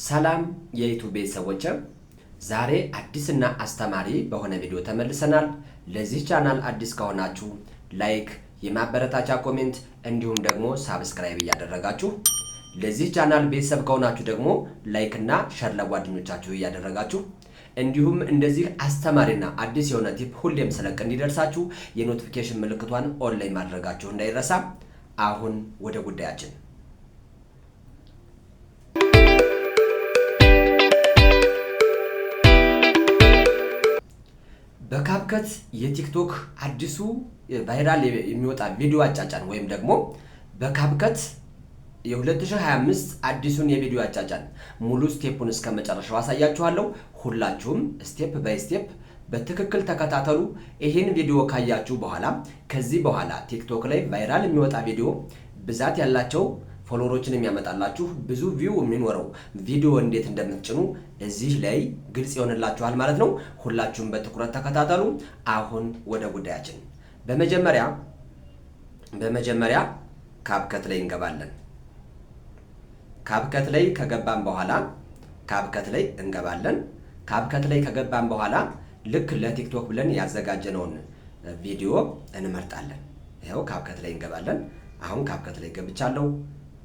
ሰላም የዩቲዩብ ቤተሰቦች፣ ዛሬ አዲስና አስተማሪ በሆነ ቪዲዮ ተመልሰናል። ለዚህ ቻናል አዲስ ከሆናችሁ ላይክ፣ የማበረታቻ ኮሜንት እንዲሁም ደግሞ ሳብስክራይብ እያደረጋችሁ ለዚህ ቻናል ቤተሰብ ከሆናችሁ ደግሞ ላይክ እና ሼር ለጓደኞቻችሁ እያደረጋችሁ እንዲሁም እንደዚህ አስተማሪና አዲስ የሆነ ቲፕ ሁሌም ስለቅ እንዲደርሳችሁ የኖቲፊኬሽን ምልክቷን ኦንላይን ማድረጋችሁ እንዳይረሳ። አሁን ወደ ጉዳያችን በካፕከት የቲክቶክ አዲሱ ቫይራል የሚወጣ ቪዲዮ አጫጫን ወይም ደግሞ በካፕከት የ2025 አዲሱን የቪዲዮ አጫጫን ሙሉ ስቴፑን እስከ መጨረሻው አሳያችኋለሁ። ሁላችሁም ስቴፕ ባይ ስቴፕ በትክክል ተከታተሉ። ይህን ቪዲዮ ካያችሁ በኋላ ከዚህ በኋላ ቲክቶክ ላይ ቫይራል የሚወጣ ቪዲዮ ብዛት ያላቸው ፎሎወሮችን የሚያመጣላችሁ ብዙ ቪው የሚኖረው ቪዲዮ እንዴት እንደምትጭኑ እዚህ ላይ ግልጽ ይሆንላችኋል ማለት ነው። ሁላችሁም በትኩረት ተከታተሉ። አሁን ወደ ጉዳያችን በመጀመሪያ ካፕከት ላይ እንገባለን። ካፕከት ላይ ከገባን በኋላ ካፕከት ላይ ከገባን በኋላ ልክ ለቲክቶክ ብለን ያዘጋጀነውን ቪዲዮ እንመርጣለን። ይኸው ካፕከት ላይ እንገባለን። አሁን ካፕከት ላይ ገብቻለሁ፣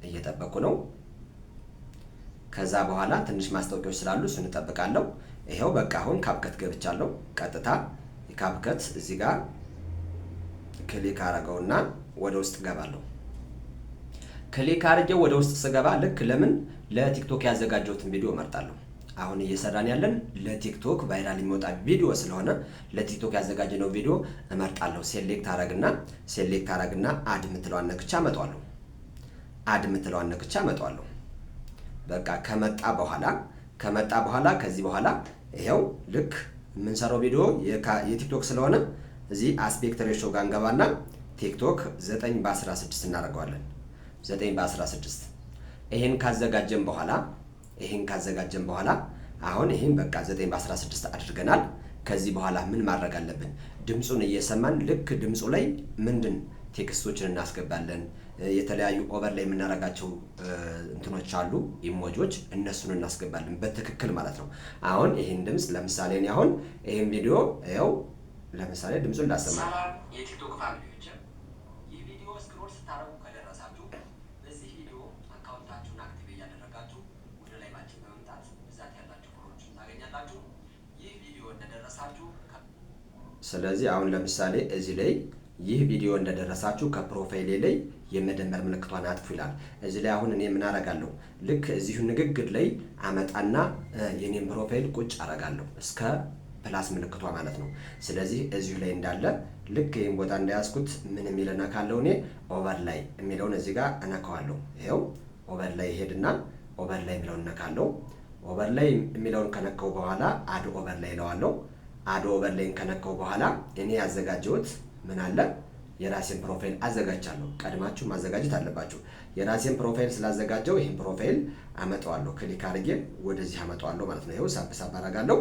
እየጠበቁ ነው። ከዛ በኋላ ትንሽ ማስታወቂያዎች ስላሉ እሱን እጠብቃለሁ። ይኸው በቃ አሁን ካፕከት ገብቻለሁ። ቀጥታ የካፕከት እዚህ ጋር ክሊክ አረገውና ወደ ውስጥ ገባለሁ። ክሊክ አድርጌው ወደ ውስጥ ስገባ ልክ ለቲክቶክ ያዘጋጀሁትን ቪዲዮ እመርጣለሁ። አሁን እየሰራን ያለን ለቲክቶክ ቫይራል የሚወጣ ቪዲዮ ስለሆነ ለቲክቶክ ያዘጋጀነው ቪዲዮ እመርጣለሁ። ሴሌክት አረግና አድ የምትለዋን ነክቻ አመጣዋለሁ። በቃ ከመጣ በኋላ ከዚህ በኋላ ይሄው ልክ የምንሰራው ቪዲዮ የቲክቶክ ስለሆነ እዚህ አስፔክት ሬሾ ጋር እንገባና ቲክቶክ 9:16 እናደርገዋለን። 9:16 ይሄን ካዘጋጀን በኋላ አሁን ይሄን በቃ 9:16 አድርገናል። ከዚህ በኋላ ምን ማድረግ አለብን? ድምጹን እየሰማን ልክ ድምጹ ላይ ምንድን ቴክስቶችን እናስገባለን። የተለያዩ ኦቨር ላይ የምናደርጋቸው እንትኖች አሉ፣ ኢሞጆች፣ እነሱን እናስገባለን በትክክል ማለት ነው። አሁን ይሄን ድምጽ ለምሳሌ እኔ አሁን ይሄን ቪዲዮ ይኸው ለምሳሌ ድምጹን ላሰማ። የቲክቶክ ፋሚሊዎች ይህ ቪዲዮ ስክሮል ስታረጉ ከደረሳችሁ በዚህ ቪዲዮ አካውንታችሁን አክቲቭ እያደረጋችሁ ወደ ላይ ባችን በመምጣት ብዛት ያላችሁ ፎሎዎችን ታገኛላችሁ። ይህ ቪዲዮ እንደደረሳችሁ ስለዚህ አሁን ለምሳሌ እዚህ ላይ ይህ ቪዲዮ እንደደረሳችሁ ከፕሮፋይሌ ላይ የመደመር ምልክቷን አጥፉ ይላል። እዚህ ላይ አሁን እኔ ምን አደርጋለሁ? ልክ እዚሁ ንግግር ላይ አመጣና የኔን ፕሮፋይል ቁጭ አደርጋለሁ እስከ ፕላስ ምልክቷ ማለት ነው። ስለዚህ እዚሁ ላይ እንዳለ ልክ ይህን ቦታ እንዳያዝኩት ምን የሚል እነካለሁ? እኔ ኦቨር ላይ የሚለውን እዚህ ጋር እነካዋለሁ። ይኸው ኦቨር ላይ ሄድና ኦቨር ላይ የሚለውን እነካለሁ። ኦቨር ላይ የሚለውን ከነካው በኋላ አድ ኦቨር ላይ እለዋለሁ። አድ ኦቨር ላይን ከነካው በኋላ እኔ ያዘጋጀሁት ምን አለ? የራሴን ፕሮፋይል አዘጋጅቻለሁ። ቀድማችሁ ማዘጋጀት አለባችሁ። የራሴን ፕሮፋይል ስላዘጋጀው ይህን ፕሮፋይል አመጣዋለሁ። ክሊክ አድርጌ ወደዚህ አመጣዋለሁ ማለት ነው። ይኸው ሳብ አደርጋለሁ።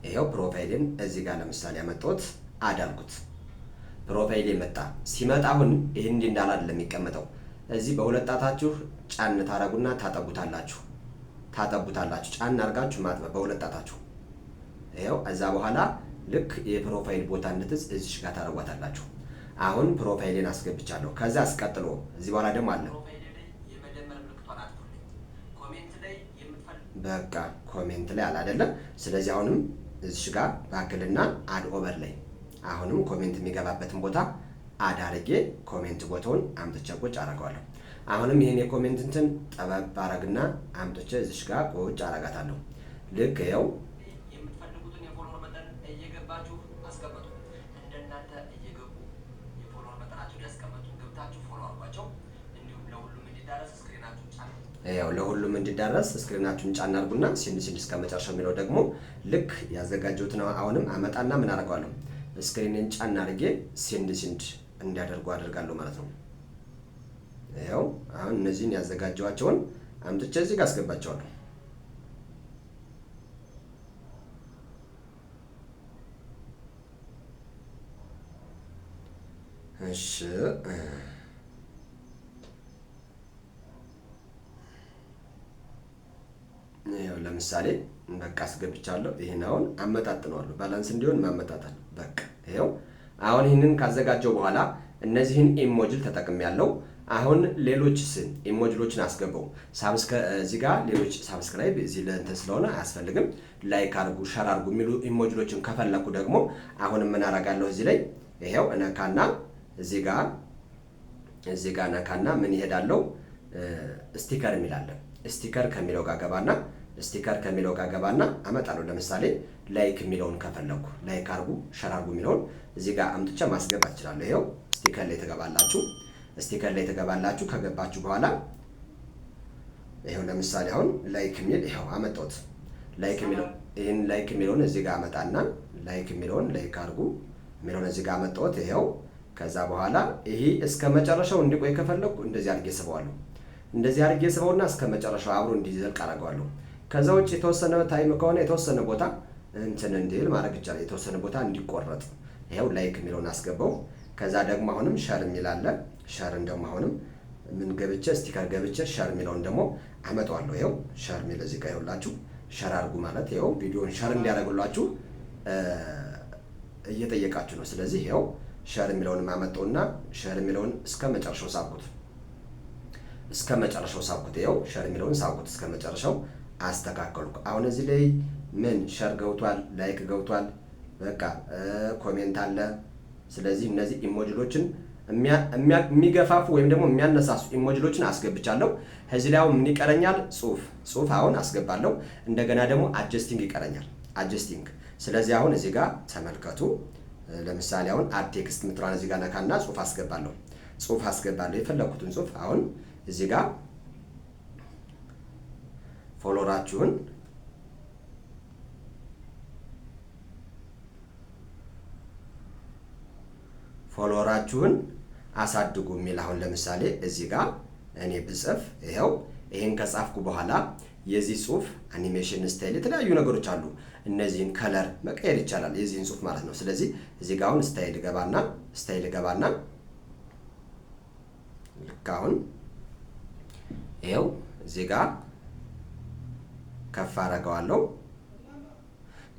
ይኸው ፕሮፋይልን እዚህ ጋር ለምሳሌ ያመጣሁት አዳልኩት። ፕሮፋይል ሲመጣ አሁን ይሄን እንዲህ እንዳለ አይደለም የሚቀመጠው። እዚህ በሁለት ጣታችሁ ጫን ታረጉና ታጠቡታላችሁ። ጫን አድርጋችሁ ማጥበብ በሁለት ጣታችሁ። ይኸው እዛ በኋላ ልክ የፕሮፋይል ቦታ እንድትዝ እዚህ ጋር ታረጓታላችሁ። አሁን ፕሮፋይልን አስገብቻለሁ። ከዛ አስቀጥሎ እዚህ በኋላ ደግሞ አለ በቃ ኮሜንት ላይ አይደለም። ስለዚህ አሁንም እዚህ ጋር ባክልና አድ ኦቨር ላይ አሁንም ኮሜንት የሚገባበትን ቦታ አድ አድርጌ ኮሜንት ቦታውን አምጥቼ ቁጭ አደርገዋለሁ። አሁንም ይሄን የኮሜንት እንትን ጠበብ አደርግና አምጥቼ እዚህ ጋር ቁጭ አደርጋታለሁ። ልክ ይኸው የምትፈልጉትን የፎሎወር መጠን እየገባችሁ አስቀምጡ። እንደናንተ እየገቡ የፎሎወር መጠናችሁን ያስቀምጡ። ገብታችሁ ፎሎ አድርጓቸው። እንዲሁም ለሁሉም እንዲዳረስ ስክሪናችሁን ጫን ጫን አድርጉና ሲንድ እስከ መጨረሻው የሚለው ደግሞ ልክ ያዘጋጀሁትን አሁንም አመጣና ምን አደርገዋለሁ? ስክሪንን ጫን አድርጌ ሲንድ እንዲያደርጉ አደርጋለሁ ማለት ነው። ይኸው አሁን እነዚህን ያዘጋጀኋቸውን አምጥቼ እዚህ ጋር አስገባቸዋለሁ። እሺ ለምሳሌ በቃ አስገብቻለሁ። ይሄን አሁን አመጣጥነዋለሁ። ባላንስ እንዲሆን ማመጣጠን በቃ ይሄው። አሁን ይህንን ካዘጋጀው በኋላ እነዚህን ኢሞጅል ተጠቅሜያለሁ። አሁን ሌሎችስን ኢሞጅሎችን አስገባው። እዚህ ጋር ሌሎች ሳብስክራይብ እዚህ ለእንትን ስለሆነ አያስፈልግም። ላይክ አድርጉ፣ ሸር አድርጉ የሚሉ ኢሞጅሎችን ከፈለኩ ደግሞ አሁንም ምን አደርጋለሁ? እዚህ ላይ ይሄው እነካና እዚህ ጋር ነካና ምን ይሄዳለው? ስቲከር የሚላለ ስቲከር ከሚለው ጋር ገባና አመጣለሁ። ለምሳሌ ላይክ የሚለውን ከፈለኩ ላይክ አድርጉ፣ ሸር አድርጉ የሚለውን እዚህ ጋር አምጥቼ ማስገባት እችላለሁ። ይሄው ስቲከር ላይ ትገባላችሁ። ከገባችሁ በኋላ ይሄው ለምሳሌ አሁን ላይክ የሚል ይሄው አመጣሁት። ላይክ የሚለውን እዚህ ጋር አመጣና ላይክ አድርጉ የሚለውን እዚህ ጋር አመጣሁት። ይሄው ከዛ በኋላ ይሄ እስከ መጨረሻው እንዲቆይ ከፈለኩ እንደዚህ አድርጌ ስበዋለሁ። እንደዚህ አድርጌ ስበውና እስከ መጨረሻው አብሮ እንዲዘልቅ አደርገዋለሁ። ከዛ ውጭ የተወሰነ ታይም ከሆነ የተወሰነ ቦታ እንትን እንዲል ማድረግ ይቻላል። የተወሰነ ቦታ እንዲቆረጥ ይሄው ላይክ የሚለውን አስገባው። ከዛ ደግሞ አሁንም ሸር የሚል አለ። ሸርን ደግሞ አሁንም ምን ገብቼ ስቲከር ገብቼ ሸር የሚለውን ደግሞ አመጣዋለሁ። ይሄው ሸር የሚል እዚህ ጋር ይኸውላችሁ፣ ሸር አድርጉ ማለት ይሄው ቪዲዮን ሸር እንዲያደርጉላችሁ እየጠየቃችሁ ነው። ስለዚህ ይሄው ሸር የሚለውን ማመጣውና ሸር የሚለውን እስከ መጨረሻው ሳብኩት። ይሄው ሸር የሚለውን ሳብኩት እስከ መጨረሻው አስተካከልኩ። አሁን እዚህ ላይ ምን ሸር ገብቷል፣ ላይክ ገብቷል፣ በቃ ኮሜንት አለ። ስለዚህ እነዚህ ኢሞጂሎችን የሚገፋፉ ወይም ደግሞ የሚያነሳሱ ኢሞጂሎችን አስገብቻለሁ። እዚህ ላይ አሁን ምን ይቀረኛል? ጽሁፍ አሁን አስገባለሁ። እንደገና ደግሞ አጀስቲንግ ይቀረኛል። ስለዚህ አሁን እዚህ ጋር ተመልከቱ። ለምሳሌ አሁን አድ ቴክስት ምትራን እዚህ ጋር ነካና ጽሁፍ አስገባለሁ። የፈለኩትን ጽሁፍ አሁን እዚህ ጋር ፎሎወራችሁን አሳድጉ የሚል አሁን ለምሳሌ እዚህ ጋር እኔ ብጽፍ ይሄው ይሄን ከጻፍኩ በኋላ የዚህ ጽሁፍ አኒሜሽን ስታይል የተለያዩ ነገሮች አሉ። እነዚህን ከለር መቀየር ይቻላል የዚህን ጽሁፍ ማለት ነው። ስለዚህ እዚህ ጋር አሁን ስታይል ገባና ልክ አሁን ይሄው እዚህ ጋር ከፍ አደርገዋለሁ።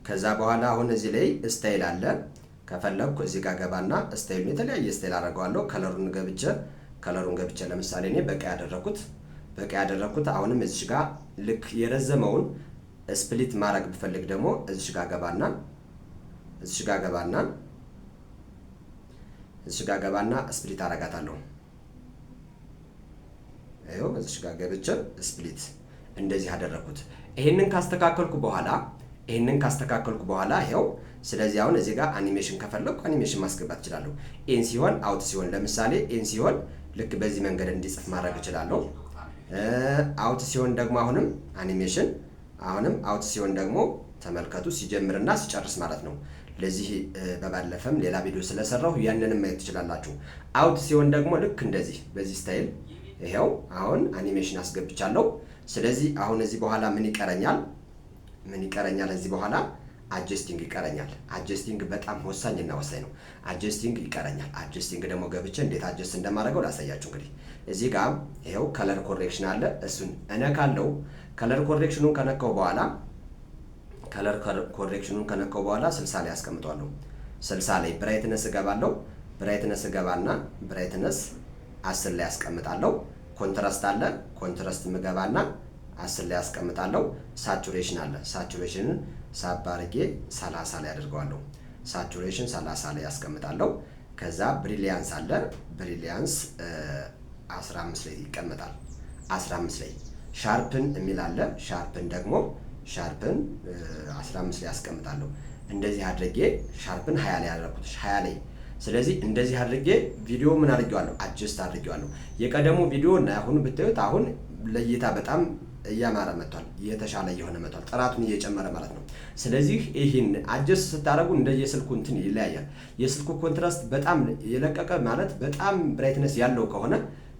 ከዛ በኋላ አሁን እዚህ ላይ ስታይል አለ። ከፈለኩ እዚህ ጋር ገባና ስታይሉን የተለያየ ስታይል አደርገዋለሁ። ከለሩን ገብቼ ለምሳሌ እኔ በቃ ያደረኩት አሁንም እዚህ ጋር ልክ የረዘመውን ስፕሊት ማድረግ ብፈልግ ደግሞ እዚህ ጋር ገባና ስፕሊት አደርጋታለሁ። ይሄው እዚህ ጋር ገብቼ ስፕሊት እንደዚህ አደረኩት። ይሄንን ካስተካከልኩ በኋላ ይሄው ስለዚህ አሁን እዚህ ጋር አኒሜሽን ከፈለኩ አኒሜሽን ማስገባት እችላለሁ። ኢን ሲሆን አውት ሲሆን ለምሳሌ ኢን ሲሆን ልክ በዚህ መንገድ እንዲጽፍ ማድረግ እችላለሁ። አውት ሲሆን ደግሞ አሁንም አኒሜሽን አውት ሲሆን ደግሞ ተመልከቱ ሲጀምርና ሲጨርስ ማለት ነው። ለዚህ በባለፈም ሌላ ቪዲዮ ስለሰራሁ ያንንም ማየት ትችላላችሁ። አውት ሲሆን ደግሞ ልክ እንደዚህ በዚህ ስታይል ይሄው አሁን አኒሜሽን አስገብቻለሁ። ስለዚህ አሁን እዚህ በኋላ ምን ይቀረኛል? እዚህ በኋላ አጀስቲንግ ይቀረኛል። አጀስቲንግ በጣም ወሳኝ ነው። አጀስቲንግ ይቀረኛል። አጀስቲንግ ደግሞ ገብቼ እንዴት አጀስት እንደማደርገው ላሳያችሁ። እንግዲህ እዚህ ጋር ይሄው ከለር ኮሬክሽን አለ። እሱን እነካለሁ። ከለር ኮሬክሽኑን ከነካው በኋላ 60 ላይ አስቀምጠዋለሁ። 60 ላይ ብራይትነስ እገባና ብራይትነስ 10 ላይ አስቀምጣለሁ። ኮንትራስት አለ። ኮንትራስት ምገባና 10 ላይ አስቀምጣለሁ። ሳቹሬሽን አለ። ሳቹሬሽንን ሳባርጌ 30 ላይ አድርገዋለሁ። ሳቹሬሽን 30 ላይ አስቀምጣለሁ። ከዛ ብሪሊያንስ አለ። ብሪሊያንስ 15 ላይ ይቀመጣል። 15 ላይ ሻርፕን የሚል አለ። ሻርፕን 15 ላይ አስቀምጣለሁ። እንደዚህ አድርጌ ሻርፕን 20 ላይ አደረኩት። 20 ላይ ስለዚህ እንደዚህ አድርጌ ቪዲዮ ምን አድርጌዋለሁ? አጀስት አድርጌዋለሁ። የቀደሙ ቪዲዮ እና አሁን ብታዩት አሁን ለእይታ በጣም እያማረ መጥቷል። የተሻለ እየሆነ መጥቷል። ጥራቱን እየጨመረ ማለት ነው። ስለዚህ ይህን አጀስት ስታደርጉ እንደየስልኩ እንትን ይለያያል። የስልኩ ኮንትራስት በጣም የለቀቀ ማለት በጣም ብራይትነስ ያለው ከሆነ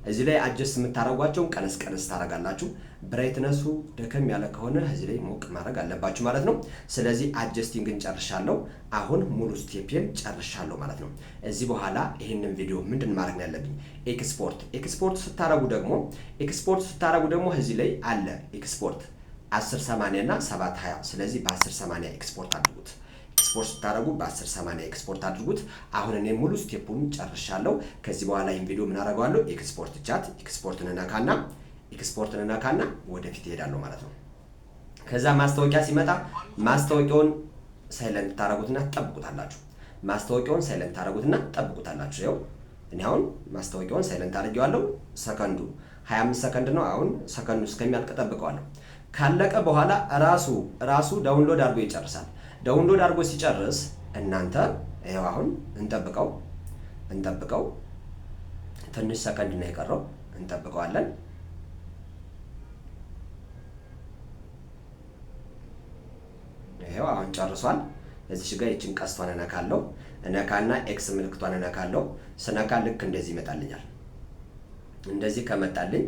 እዚህ ላይ አጀስት የምታደርጓቸውን ቀነስ ታደርጋላችሁ። ብራይትነሱ ደከም ያለ ከሆነ እዚህ ላይ ሞቅ ማድረግ አለባችሁ ማለት ነው። ስለዚህ አጀስቲንግን ጨርሻለሁ። አሁን ሙሉ ስቴፕን ጨርሻለሁ ማለት ነው። እዚህ በኋላ ይህንን ቪዲዮ ምንድን ማድረግ ነው ያለብኝ? ኤክስፖርት ስታደርጉ ደግሞ እዚህ ላይ አለ 1080 እና 720 ስለዚህ በ1080 ኤክስፖርት አድርጉት። ኤክስፖርት ስታደርጉ በ1080 ኤክስፖርት አድርጉት። አሁን እኔ ሙሉ ስቴፑን ጨርሻለሁ። ከዚህ በኋላ ይሄን ቪዲዮ ምን አደርገዋለሁ? ኤክስፖርት ቻት ኤክስፖርትን ነካና ወደፊት እሄዳለሁ ማለት ነው። ከዛ ማስታወቂያ ሲመጣ ማስታወቂያውን ሳይለንት ታደርጉትና ትጠብቁታላችሁ። ይኸው እኔ አሁን ማስታወቂያውን ሳይለንት አድርጌዋለሁ። ሰከንዱ 25 ሰከንድ ነው። አሁን ሰከንዱ እስከሚያልቅ ጠብቀዋለሁ። ካለቀ በኋላ ራሱ ዳውንሎድ አድርጎ ይጨርሳል። ዳውንሎድ አድርጎ ሲጨርስ እናንተ ይኸው አሁን እንጠብቀው ትንሽ ሰከንድ ነው የቀረው። እንጠብቀዋለን። ይኸው አሁን ጨርሷል። እዚህ ጋር ይችን ቀስቷን እነካና ኤክስ ምልክቷን እነካለሁ። ስነካ ልክ እንደዚህ ይመጣልኛል። እንደዚህ ከመጣልኝ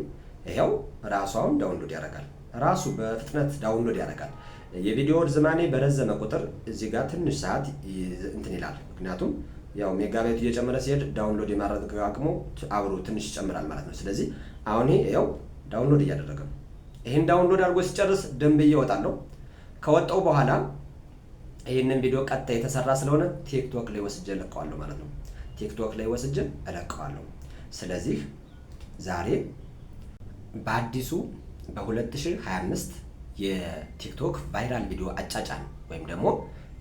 ይኸው ራሱ አሁን ዳውንሎድ ያደርጋል። ራሱ በፍጥነት ዳውንሎድ ያደርጋል። የቪዲዮ ርዝማኔ በረዘመ ቁጥር እዚህ ጋር ትንሽ ሰዓት እንትን ይላል። ምክንያቱም ያው ሜጋባይቱ እየጨመረ ሲሄድ ዳውንሎድ የማድረግ አቅሙ አብሮ ትንሽ ይጨምራል ማለት ነው። ስለዚህ አሁን ይኸው ዳውንሎድ እያደረገ ነው። ይሄን ዳውንሎድ አድርጎ ሲጨርስ ደንብዬ እወጣለሁ። ከወጣው በኋላ ይህንን ቪዲዮ ቀጥታ የተሰራ ስለሆነ ቲክቶክ ላይ ወስጄ እለቀዋለሁ ማለት ነው። ስለዚህ ዛሬ በአዲሱ በ2025 የቲክቶክ ቫይራል ቪዲዮ አጫጫን ወይም ደግሞ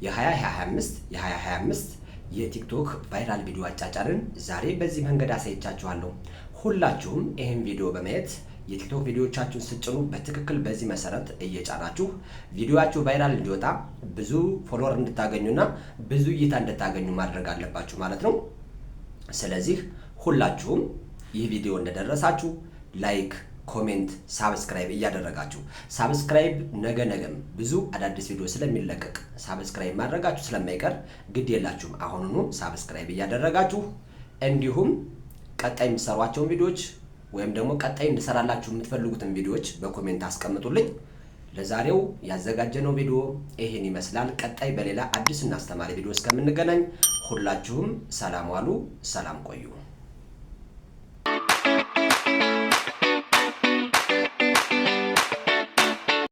የ2025 የቲክቶክ ቫይራል ቪዲዮ አጫጫንን ዛሬ በዚህ መንገድ አሳይቻችኋለሁ። ሁላችሁም ይህን ቪዲዮ በማየት የቲክቶክ ቪዲዮዎቻችሁን ስጭኑ በትክክል በዚህ መሰረት እየጫናችሁ ቪዲዮአችሁ ቫይራል እንዲወጣ ብዙ ፎሎወር እንድታገኙና ብዙ እይታ እንድታገኙ ማድረግ አለባችሁ ማለት ነው። ስለዚህ ሁላችሁም ይህ ቪዲዮ እንደደረሳችሁ ላይክ፣ ኮሜንት፣ ሳብስክራይብ እያደረጋችሁ ሳብስክራይብ ነገም ብዙ አዳዲስ ቪዲዮ ስለሚለቀቅ ሳብስክራይብ ማድረጋችሁ ስለማይቀር ግድ የላችሁም። አሁኑኑ ሳብስክራይብ እያደረጋችሁ እንዲሁም ቀጣይ የሚሰሯቸውን ቪዲዮዎች ወይም ደግሞ ቀጣይ እንድሰራላችሁ የምትፈልጉትን ቪዲዮዎች በኮሜንት አስቀምጡልኝ። ለዛሬው ያዘጋጀነው ቪዲዮ ይሄን ይመስላል። ቀጣይ በሌላ አዲስ እና አስተማሪ ቪዲዮ እስከምንገናኝ ሁላችሁም ሰላም ዋሉ፣ ሰላም ቆዩ።